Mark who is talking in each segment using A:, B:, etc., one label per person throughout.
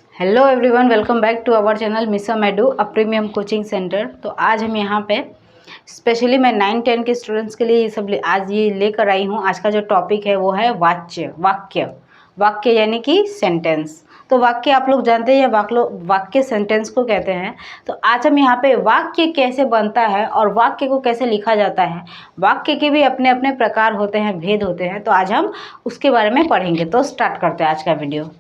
A: Hello everyone, welcome back to our channel मिसा मैडू a premium coaching centre. तो आज हम यहाँ पे स्पेशली मैं 9-10 के स्टूडेंट्स के लिए आज ये लेकर आई हूँ। आज का जो टॉपिक है वो है वाक्य वाक्य यानी कि सेंटेंस। तो वाक्य आप लोग जानते हैं, वाक्य सेंटेंस को कहते हैं। तो आज हम यहाँ पे वाक्य कैसे बनता है और वाक्य को कैसे लिखा जाता है, वाक्य के भी अपने अपने प्रकार होते हैं, भेद होते हैं। तो आज हम उसके बारे में पढ़ेंगे। तो स्टार्ट करते हैं आज का वीडियो।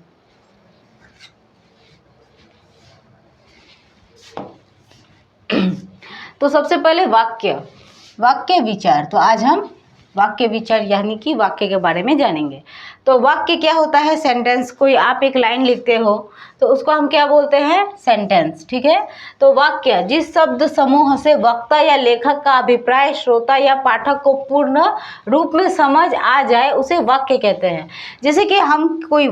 A: तो सबसे पहले वाक्य विचार। तो आज हम वाक्य विचार यानी कि वाक्य के बारे में जानेंगे। तो वाक्य क्या होता है? सेंटेंस। कोई आप एक लाइन लिखते हो तो उसको हम क्या बोलते हैं? सेंटेंस। ठीक है। तो वाक्य जिस शब्द समूह से वक्ता या लेखक का अभिप्राय श्रोता या पाठक को पूर्ण रूप में समझ आ जाए उसे वाक्य कहते हैं। जैसे कि हम कोई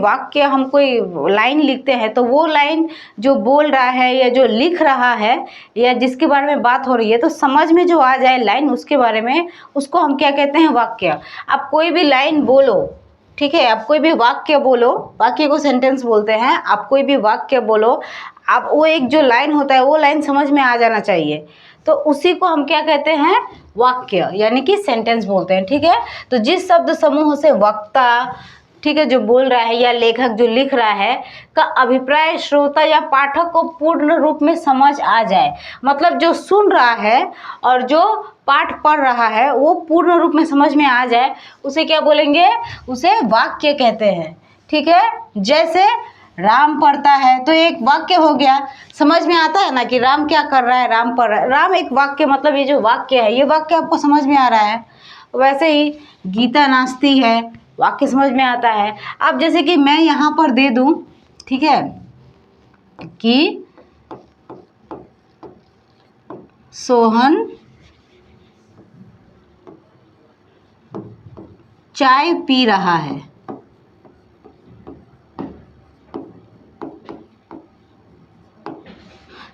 A: लाइन लिखते हैं तो वो लाइन जो बोल रहा है या जो लिख रहा है या जिसके बारे में बात हो रही है तो समझ में जो आ जाए लाइन, उसके बारे में उसको हम क्या कहते हैं? वाक्य। आप कोई भी लाइन बोलो, ठीक है, आप कोई भी वाक्य बोलो, वाक्य को सेंटेंस बोलते हैं। आप कोई भी वाक्य बोलो, आप वो एक जो लाइन होता है वो लाइन समझ में आ जाना चाहिए, तो उसी को हम क्या कहते हैं? वाक्य यानी कि सेंटेंस बोलते हैं। ठीक है। तो जिस शब्द समूह से वक्ता, ठीक है, जो बोल रहा है या लेखक जो लिख रहा है का अभिप्राय श्रोता या पाठक को पूर्ण रूप में समझ आ जाए, मतलब जो सुन रहा है और जो पाठ पढ़ रहा है वो पूर्ण रूप में समझ में आ जाए, उसे क्या बोलेंगे? उसे वाक्य कहते हैं। ठीक है। जैसे राम पढ़ता है तो एक वाक्य हो गया, समझ में आता है ना कि राम क्या कर रहा है, राम पढ़ रहा है। राम एक वाक्य, मतलब ये जो वाक्य है ये वाक्य आपको समझ में आ रहा है। वैसे ही गीता नाचती है, वाक्य समझ में आता है। अब जैसे कि मैं यहाँ पर दे दूं, ठीक है, कि सोहन चाय पी रहा है,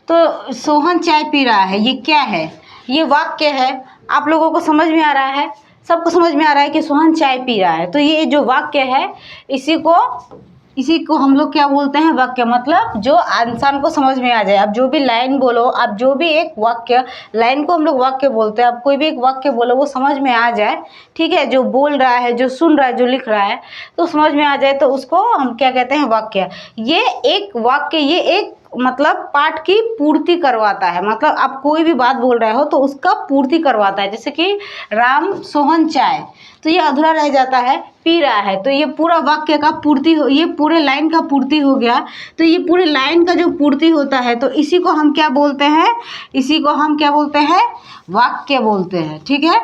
A: तो सोहन चाय पी रहा है, ये क्या है? ये वाक्य है। आप लोगों को समझ में आ रहा है, सबको समझ में आ रहा है कि सोहन चाय पी रहा है। तो ये जो वाक्य है इसी को हम लोग क्या बोलते हैं? वाक्य। मतलब जो इंसान को समझ में आ जाए। आप जो भी लाइन बोलो, आप जो भी एक वाक्य, लाइन को हम लोग वाक्य बोलते हैं। आप कोई भी एक वाक्य बोलो वो समझ में आ जाए, ठीक है, जो बोल रहा है, जो सुन रहा है, जो लिख रहा है, तो समझ में आ जाए, तो उसको हम क्या कहते हैं? वाक्य। ये एक वाक्य, ये एक मतलब पाठ की पूर्ति करवाता है। मतलब आप कोई भी बात बोल रहे हो तो उसका पूर्ति करवाता है। जैसे कि राम सोहन चाय, तो ये अधूरा रह जाता है, पी रहा है, तो ये पूरा वाक्य का पूर्ति हो, ये पूरे लाइन का पूर्ति हो गया। तो ये पूरे लाइन का जो पूर्ति होता है तो इसी को हम क्या बोलते हैं? इसी को हम क्या बोलते हैं? वाक्य बोलते हैं। ठीक है।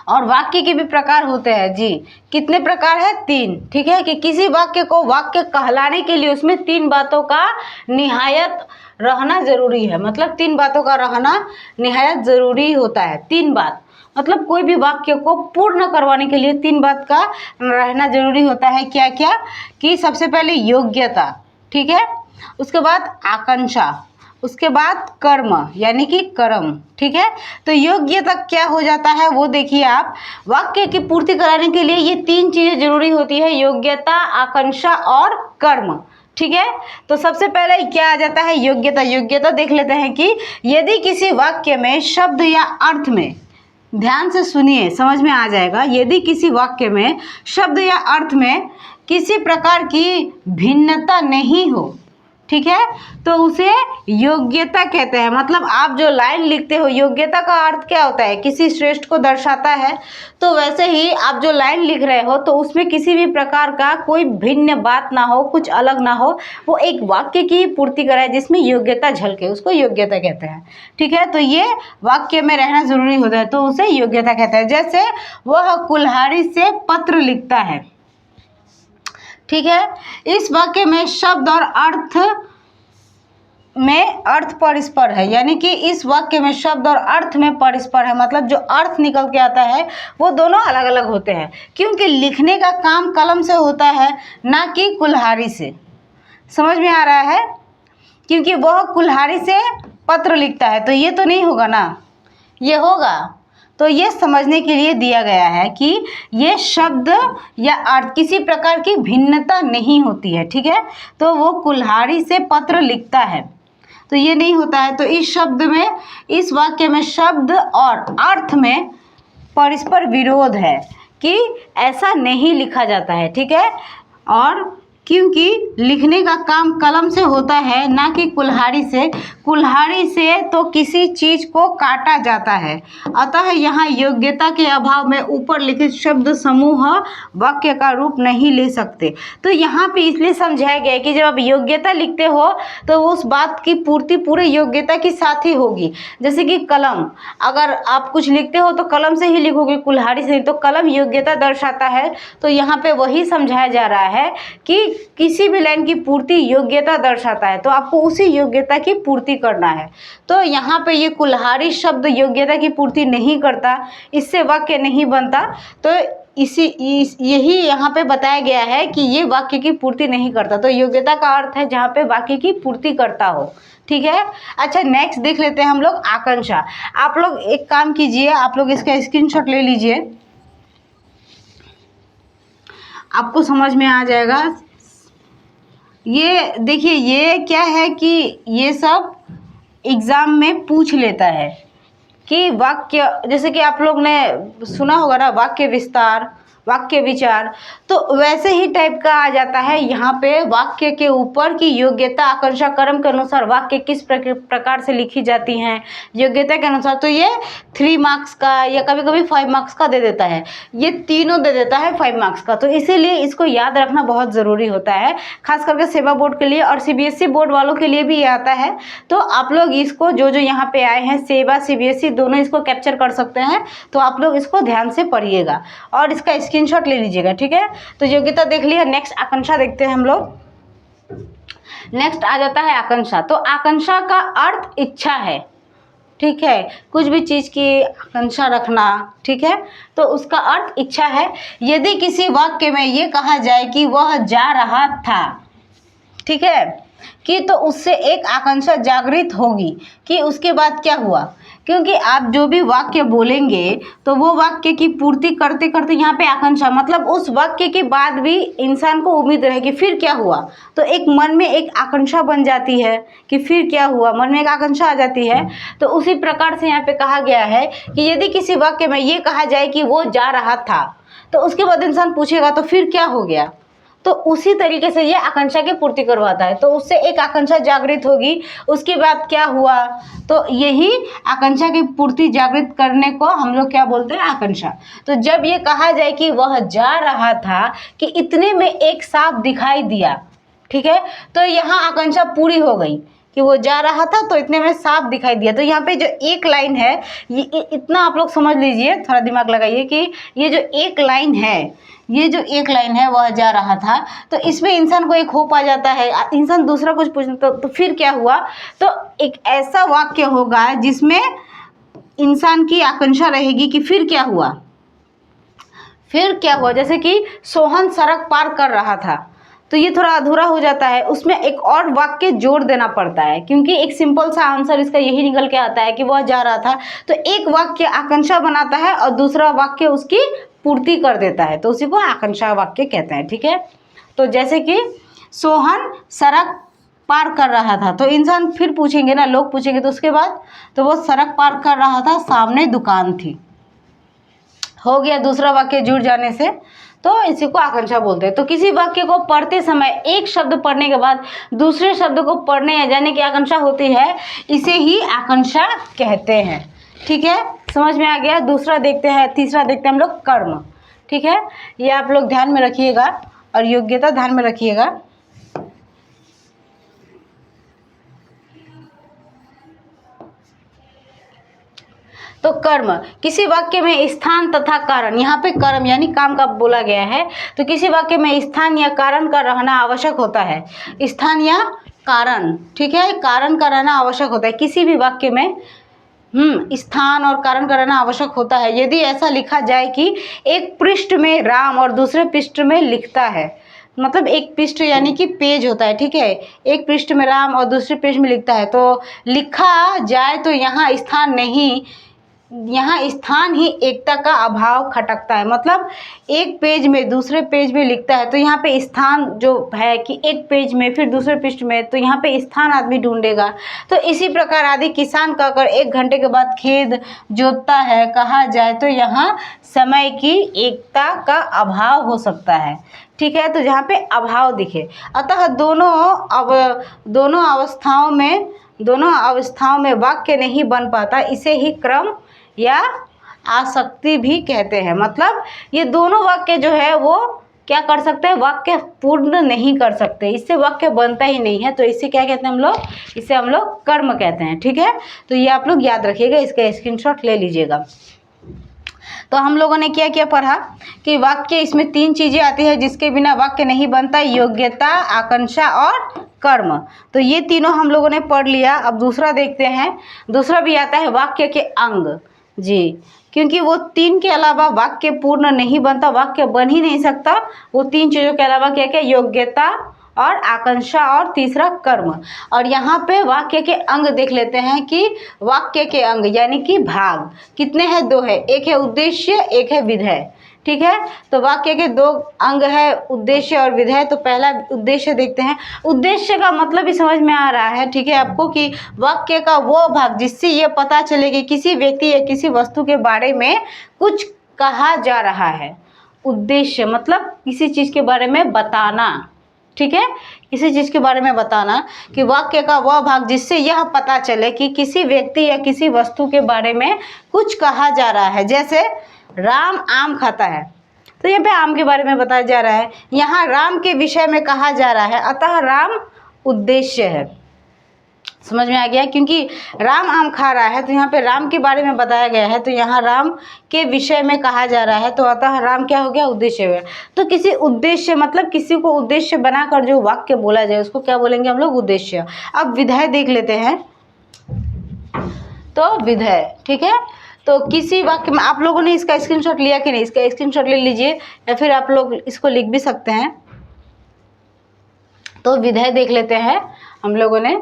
A: और वाक्य के भी प्रकार होते हैं जी। कितने प्रकार है? 3। ठीक है। कि किसी वाक्य को वाक्य कहलाने के लिए उसमें 3 बातों का निहायत रहना जरूरी है। मतलब 3 बातों का रहना निहायत जरूरी होता है। 3 बात, मतलब कोई भी वाक्य को पूर्ण करवाने के लिए 3 बात का रहना जरूरी होता है। क्या क्या? कि सबसे पहले योग्यता, ठीक है, उसके बाद आकांक्षा, उसके बाद कर्म यानी कि कर्म। ठीक है। तो योग्यता क्या हो जाता है वो देखिए आप। वाक्य की पूर्ति कराने के लिए ये 3 चीजें जरूरी होती है, योग्यता, आकांक्षा और कर्म। ठीक है। तो सबसे पहले क्या आ जाता है? योग्यता। योग्यता देख लेते हैं कि यदि किसी वाक्य में शब्द या अर्थ में, ध्यान से सुनिए, समझ में आ जाएगा, यदि किसी वाक्य में शब्द या अर्थ में किसी प्रकार की भिन्नता नहीं हो, ठीक है, तो उसे योग्यता कहते हैं। मतलब आप जो लाइन लिखते हो, योग्यता का अर्थ क्या होता है? किसी श्रेष्ठ को दर्शाता है। तो वैसे ही आप जो लाइन लिख रहे हो तो उसमें किसी भी प्रकार का कोई भिन्न बात ना हो, कुछ अलग ना हो, वो एक वाक्य की पूर्ति कराए जिसमें योग्यता झलके, उसको योग्यता कहते हैं। ठीक है। तो ये वाक्य में रहना जरूरी होता है तो उसे योग्यता कहते हैं। जैसे वह कुल्हाड़ी से पत्र लिखता है, ठीक है, इस वाक्य में शब्द और अर्थ परस्पर है, यानी कि इस वाक्य में शब्द और अर्थ में परस्पर है। मतलब जो अर्थ निकल के आता है वो दोनों अलग अलग होते हैं, क्योंकि लिखने का काम कलम से होता है ना कि कुल्हाड़ी से। समझ में आ रहा है? क्योंकि वह कुल्हाड़ी से पत्र लिखता है तो ये तो नहीं होगा ना, ये होगा। तो ये समझने के लिए दिया गया है कि ये शब्द या अर्थ किसी प्रकार की भिन्नता नहीं होती है, ठीक है। तो वो कुल्हाड़ी से पत्र लिखता है, तो ये नहीं होता है। तो इस शब्द में, इस वाक्य में शब्द और अर्थ में परस्पर विरोध है कि ऐसा नहीं लिखा जाता है, ठीक है। और क्योंकि लिखने का काम कलम से होता है, ना कि कुल्हाड़ी से। कुल्हाड़ी से तो किसी चीज को काटा जाता है, अतः यहाँ योग्यता के अभाव में ऊपर लिखित शब्द समूह वाक्य का रूप नहीं ले सकते। तो यहाँ पे इसलिए समझाया गया है कि जब आप योग्यता लिखते हो तो उस बात की पूर्ति पूरे योग्यता के साथ ही होगी। जैसे कि कलम, अगर आप कुछ लिखते हो तो कलम से ही लिखोगे, कुल्हाड़ी से नहीं। तो कलम योग्यता दर्शाता है, तो यहाँ पे वही समझाया जा रहा है कि किसी भी लाइन की पूर्ति योग्यता दर्शाता है, तो आपको उसी योग्यता की पूर्ति करना है। तो यहाँ पे ये कुल्हाड़ी शब्द योग्यता की पूर्ति नहीं करता, इससे वाक्य नहीं बनता। तो यही यहाँ पे बताया गया है कि ये वाक्य की पूर्ति नहीं करता। तो योग्यता का अर्थ है जहाँ पे वाक्य की पूर्ति करता हो, ठीक है। अच्छा, नेक्स्ट देख लेते हैं हम लोग आकांक्षा। आप लोग एक काम कीजिए, आप लोग इसका स्क्रीनशॉट ले लीजिए, आपको समझ में आ जाएगा। ये देखिए, ये क्या है कि ये सब एग्जाम में पूछ लेता है कि वाक्य, जैसे कि आप लोग ने सुना होगा ना, वाक्य विस्तार, वाक्य विचार, तो वैसे ही टाइप का आ जाता है यहाँ पे वाक्य के ऊपर की योग्यता आकांक्षा क्रम के अनुसार वाक्य किस प्रकार से लिखी जाती हैं योग्यता के अनुसार। तो ये 3 मार्क्स का या कभी कभी 5 मार्क्स का दे देता है, ये तीनों दे देता है 5 मार्क्स का। तो इसीलिए इसको याद रखना बहुत ज़रूरी होता है, खास करके सेवा बोर्ड के लिए और CBSE बोर्ड वालों के लिए भी ये आता है। तो आप लोग इसको जो यहाँ पे आए हैं, सेवा CBSE दोनों इसको कैप्चर कर सकते हैं, तो आप लोग इसको ध्यान से पढ़िएगा और इसका स्क्रीनशॉट ले लीजिएगा, ठीक है। तो योग्यता देख लिया, नेक्स्ट आकांक्षा देखते हैं हम लोग। नेक्स्ट आ जाता है आकांक्षा। तो आकांक्षा का अर्थ इच्छा है, ठीक है, कुछ भी चीज की आकांक्षा रखना, ठीक है, तो उसका अर्थ इच्छा है। यदि किसी वाक्य में ये कहा जाए कि वह जा रहा था, ठीक है, कि तो उससे एक आकांक्षा जागृत होगी कि उसके बाद क्या हुआ। क्योंकि आप जो भी वाक्य बोलेंगे तो वो वाक्य की पूर्ति करते करते यहाँ पे आकांक्षा, मतलब उस वाक्य के बाद भी इंसान को उम्मीद रहेगी फिर क्या हुआ, तो एक मन में एक आकांक्षा बन जाती है कि फिर क्या हुआ, मन में एक आकांक्षा आ जाती है। तो उसी प्रकार से यहाँ पे कहा गया है कि यदि किसी वाक्य में ये कहा जाए कि वो जा रहा था, तो उसके बाद इंसान पूछेगा तो फिर क्या हो गया, तो उसी तरीके से ये आकांक्षा की पूर्ति करवाता है। तो उससे एक आकांक्षा जागृत होगी, उसके बाद क्या हुआ, तो यही आकांक्षा की पूर्ति जागृत करने को हम लोग क्या बोलते हैं, आकांक्षा। तो जब ये कहा जाए कि वह जा रहा था कि इतने में एक सांप दिखाई दिया, ठीक है, तो यहाँ आकांक्षा पूरी हो गई कि वो जा रहा था तो इतने में सांप दिखाई दिया। तो यहाँ पे जो एक लाइन है, ये इतना आप लोग समझ लीजिए, थोड़ा दिमाग लगाइए कि ये जो एक लाइन है, ये जो एक लाइन है वह जा रहा था, तो इसमें इंसान को एक होप आ जाता है, इंसान दूसरा कुछ पूछता तो फिर क्या हुआ, तो एक ऐसा वाक्य होगा जिसमें इंसान की आकांक्षा रहेगी कि फिर क्या हुआ, फिर क्या हुआ। जैसे कि सोहन सड़क पार कर रहा था, तो ये थोड़ा अधूरा हो जाता है, उसमें एक और वाक्य जोड़ देना पड़ता है, क्योंकि एक सिंपल सा आंसर इसका यही निकल के आता है कि वह जा रहा था। तो एक वाक्य आकांक्षा बनाता है और दूसरा वाक्य उसकी पूर्ति कर देता है, तो उसी को आकांक्षा वाक्य कहते हैं, ठीक है। तो जैसे कि सोहन सड़क पार कर रहा था, तो इंसान फिर पूछेंगे ना, लोग पूछेंगे, तो उसके बाद तो वो सड़क पार कर रहा था, सामने दुकान थी, हो गया दूसरा वाक्य जुड़ जाने से, तो इसी को आकांक्षा बोलते हैं। तो किसी वाक्य को पढ़ते समय एक शब्द पढ़ने के बाद दूसरे शब्द को पढ़ने या जाने की आकांक्षा होती है, इसे ही आकांक्षा कहते हैं, ठीक है, समझ में आ गया। दूसरा देखते हैं, तीसरा देखते हैं हम लोग कर्म, ठीक है, ये आप लोग ध्यान में रखिएगा और योग्यता ध्यान में रखिएगा। तो कर्म, किसी वाक्य में स्थान तथा कारण, यहाँ पे कर्म यानी काम का बोला गया है, तो किसी वाक्य में स्थान या कारण का रहना आवश्यक होता है, स्थान या कारण, ठीक है, कारण का रहना आवश्यक होता है किसी भी वाक्य में, स्थान और कारण का रहना आवश्यक होता है। यदि ऐसा लिखा जाए कि एक पृष्ठ में राम और दूसरे पृष्ठ में लिखता है, मतलब एक पृष्ठ यानी कि पेज होता है, ठीक है, एक पृष्ठ में राम और दूसरे पृष्ठ में लिखता है, तो लिखा जाए तो यहाँ स्थान नहीं, यहाँ स्थान ही एकता का अभाव खटकता है। मतलब एक पेज में दूसरे पेज में लिखता है तो यहाँ पे स्थान जो है कि एक पेज में फिर दूसरे पृष्ठ में, तो यहाँ पे स्थान आदमी ढूंढेगा। तो इसी प्रकार आदि किसान का अगर 1 घंटे के बाद खेत जोतता है कहा जाए तो यहाँ समय की एकता का अभाव हो सकता है। ठीक है, तो जहाँ पे अभाव दिखे, अतः दोनों अवस्थाओं में वाक्य नहीं बन पाता, इसे ही क्रम या आसक्ति भी कहते हैं। मतलब ये दोनों वाक्य जो है वो क्या कर सकते हैं, वाक्य पूर्ण नहीं कर सकते, इससे वाक्य बनता ही नहीं है। तो इसे क्या कहते हैं हम लोग, इसे हम लोग कर्म कहते हैं। ठीक है, तो ये आप लोग याद रखिएगा, इसका स्क्रीनशॉट ले लीजिएगा। तो हम लोगों ने क्या क्या पढ़ा कि वाक्य, इसमें 3 चीज़ें आती है जिसके बिना वाक्य नहीं बनता, योग्यता, आकांक्षा और कर्म। तो ये तीनों हम लोगों ने पढ़ लिया। अब दूसरा देखते हैं, दूसरा भी आता है वाक्य के अंग जी, क्योंकि वो 3 के अलावा वाक्य पूर्ण नहीं बनता, वाक्य बन ही नहीं सकता। वो 3 चीज़ों के अलावा क्या क्या, योग्यता और आकांक्षा और तीसरा कर्म। और यहाँ पे वाक्य के अंग देख लेते हैं कि वाक्य के अंग यानी कि भाग कितने हैं, 2 है, एक है उद्देश्य, एक है विधेय। ठीक है, तो वाक्य के 2 अंग है, उद्देश्य और विधेय। तो पहला उद्देश्य देखते हैं। उद्देश्य का मतलब भी समझ में आ रहा है, ठीक है आपको, कि वाक्य का वो भाग जिससे ये पता चले कि किसी व्यक्ति या किसी वस्तु के बारे में कुछ कहा जा रहा है। उद्देश्य मतलब किसी चीज़ के बारे में बताना। ठीक है, किसी चीज़ के बारे में बताना, कि वाक्य का वह भाग जिससे यह पता चले कि किसी व्यक्ति या किसी वस्तु के बारे में कुछ कहा जा रहा है। जैसे राम आम खाता है, तो यहाँ पे आम के बारे में बताया जा रहा है, यहाँ राम के विषय में कहा जा रहा है, अतः राम उद्देश्य है। समझ में आ गया, क्योंकि राम आम खा रहा है तो यहाँ पे राम के बारे में बताया गया है, तो यहाँ राम के विषय में कहा जा रहा है, तो अतः राम क्या हो गया, उद्देश्य हो गया। तो किसी उद्देश्य मतलब किसी को उद्देश्य बनाकर जो वाक्य बोला जाए उसको क्या बोलेंगे हम लोग, उद्देश्य। अब विधेय देख लेते हैं। तो विधेय, ठीक है, तो किसी वाक्य में, आप लोगों ने इसका स्क्रीनशॉट लिया कि नहीं, इसका स्क्रीनशॉट ले लीजिए या फिर आप लोग इसको लिख भी सकते हैं। तो विधेय देख लेते हैं हम लोगों ने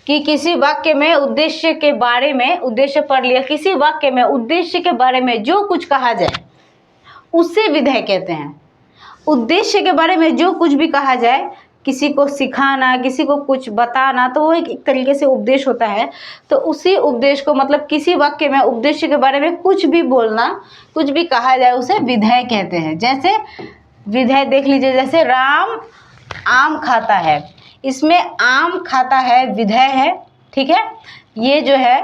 A: कि किसी वाक्य में उद्देश्य के बारे में, उद्देश्य पढ़ लिया, किसी वाक्य में उद्देश्य के बारे में जो कुछ कहा जाए उसे विधेय कहते हैं। उद्देश्य के बारे में जो कुछ भी कहा जाए, किसी को सिखाना, किसी को कुछ बताना, तो वो एक तरीके से उपदेश होता है। तो उसी उपदेश को, मतलब किसी वाक्य में उद्देश्य के बारे में कुछ भी बोलना, कुछ भी कहा जाए, उसे विधेय कहते हैं। जैसे विधेय देख लीजिए, जैसे राम आम खाता है, इसमें आम खाता है विधेय है। ठीक है, ये जो है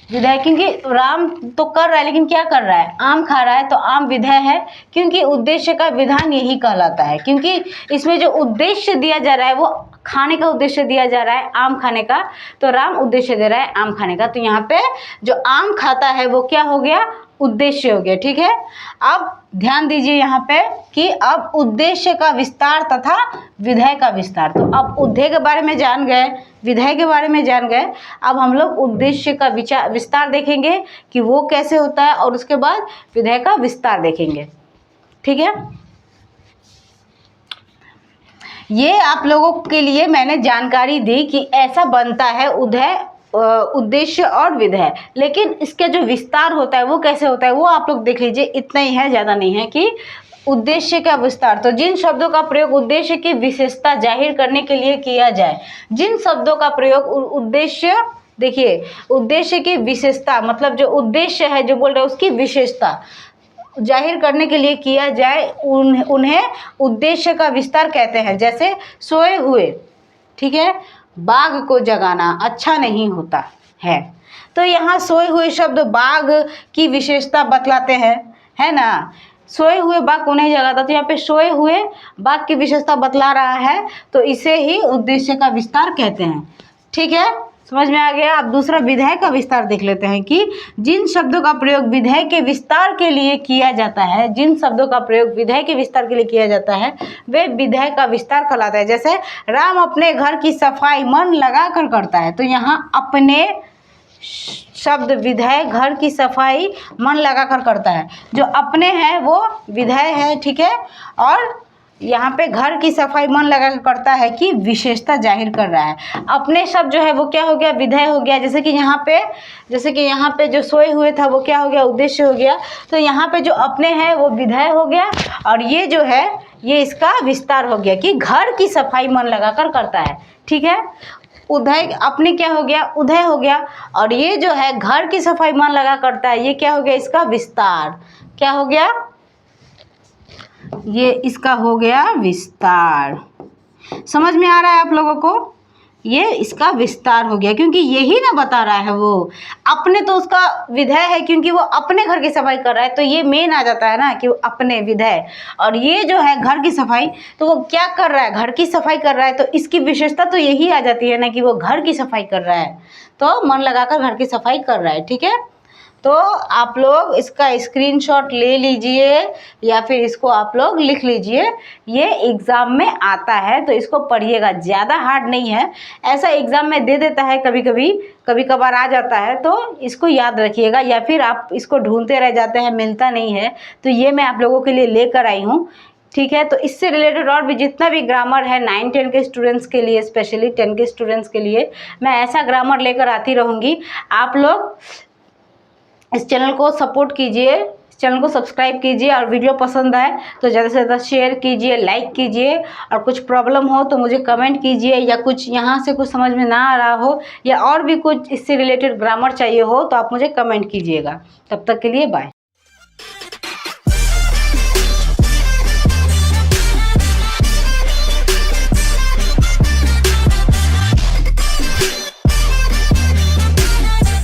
A: विधेय, क्योंकि राम तो कर रहा है लेकिन क्या कर रहा है, आम खा रहा है, तो आम विधेय है, क्योंकि उद्देश्य का विधान यही कहलाता है। क्योंकि इसमें जो उद्देश्य दिया जा रहा है वो खाने का उद्देश्य दिया जा रहा है, आम खाने का, तो राम उद्देश्य दे रहा है आम खाने का, तो यहाँ पे जो आम खाता है वो क्या हो गया, उद्देश्य हो गया। ठीक है, अब ध्यान दीजिए यहाँ पे कि अब उद्देश्य का विस्तार तथा विधेय का विस्तार। तो अब उद्देश्य के बारे में जान गए, विधेय के बारे में जान गए, अब हम लोग उद्देश्य का विस्तार देखेंगे कि वो कैसे होता है, और उसके बाद विधेय का विस्तार देखेंगे। ठीक है, ये आप लोगों के लिए मैंने जानकारी दी कि ऐसा बनता है उद्देश्य और विधेय, लेकिन इसके जो विस्तार होता है वो कैसे होता है वो आप लोग देख लीजिए। इतना ही है, ज़्यादा नहीं है, कि उद्देश्य का विस्तार। तो जिन शब्दों का प्रयोग उद्देश्य की विशेषता जाहिर करने के लिए किया जाए, जिन शब्दों का प्रयोग उद्देश्य, देखिए उद्देश्य की विशेषता मतलब जो उद्देश्य है जो बोल रहे हैं उसकी विशेषता जाहिर करने के लिए किया जाए, उन्हें उद्देश्य का विस्तार कहते हैं। जैसे सोए हुए, ठीक है, बाघ को जगाना अच्छा नहीं होता है, तो यहाँ सोए हुए शब्द बाघ की विशेषता बतलाते हैं, है ना। सोए हुए बाघ को नहीं जगाता, तो यहाँ पे सोए हुए बाघ की विशेषता बतला रहा है, तो इसे ही उद्देश्य का विस्तार कहते हैं। ठीक है, समझ में आ गया। अब दूसरा विधेय का विस्तार देख लेते हैं कि जिन शब्दों का प्रयोग विधेय के विस्तार के लिए किया जाता है, जिन शब्दों का प्रयोग विधेय के विस्तार के लिए किया जाता है वे विधेय का विस्तार कहलाता है। जैसे राम अपने घर की सफाई मन लगाकर करता है, तो यहाँ अपने शब्द विधेय, घर की सफाई मन लगाकर करता है, जो अपने हैं वो विधेय है। ठीक है, और यहाँ पे घर की सफाई मन लगा कर करता है कि विशेषता जाहिर कर रहा है। अपने शब्द जो है वो क्या हो गया, विधेय हो गया। जैसे कि यहाँ पे जो सोए हुए था वो क्या हो गया, उद्देश्य हो गया। तो यहाँ पे जो अपने है वो विधेय हो गया, और ये जो है ये इसका विस्तार हो गया कि घर की सफाई मन लगा कर करता है। ठीक है, उदय अपने क्या हो गया, उदय हो गया, और ये जो है घर की सफाई मन लगा करता है, ये क्या हो गया, इसका विस्तार। क्या हो गया, ये इसका हो गया विस्तार। समझ में आ रहा है आप लोगों को, ये इसका विस्तार हो गया, क्योंकि यही ना बता रहा है वो। अपने तो उसका विधेय है, क्योंकि वो अपने घर की सफाई कर रहा है, तो ये मेन आ जाता है ना कि वो अपने विधेय। और ये जो है घर की सफाई, तो वो क्या कर रहा है, घर की सफाई कर रहा है, तो इसकी विशेषता तो यही आ जाती है ना कि वो घर की सफाई कर रहा है, तो मन लगाकर घर की सफाई कर रहा है। ठीक है, तो आप लोग इसका स्क्रीनशॉट ले लीजिए या फिर इसको आप लोग लिख लीजिए, ये एग्ज़ाम में आता है तो इसको पढ़िएगा। ज़्यादा हार्ड नहीं है, ऐसा एग्ज़ाम में दे देता है कभी कभार आ जाता है, तो इसको याद रखिएगा। या फिर आप इसको ढूंढते रह जाते हैं, मिलता नहीं है, तो ये मैं आप लोगों के लिए लेकर आई हूँ। ठीक है, तो इससे रिलेटेड और भी जितना भी ग्रामर है 9-10 के स्टूडेंट्स के लिए, स्पेशली 10 के स्टूडेंट्स के लिए मैं ऐसा ग्रामर लेकर आती रहूँगी। आप लोग इस चैनल को सपोर्ट कीजिए, इस चैनल को सब्सक्राइब कीजिए, और वीडियो पसंद आए तो ज़्यादा से ज़्यादा शेयर कीजिए, लाइक कीजिए। और कुछ प्रॉब्लम हो तो मुझे कमेंट कीजिए, या कुछ यहाँ से कुछ समझ में ना आ रहा हो या और भी कुछ इससे रिलेटेड ग्रामर चाहिए हो तो आप मुझे कमेंट कीजिएगा। तब तक के लिए बाय।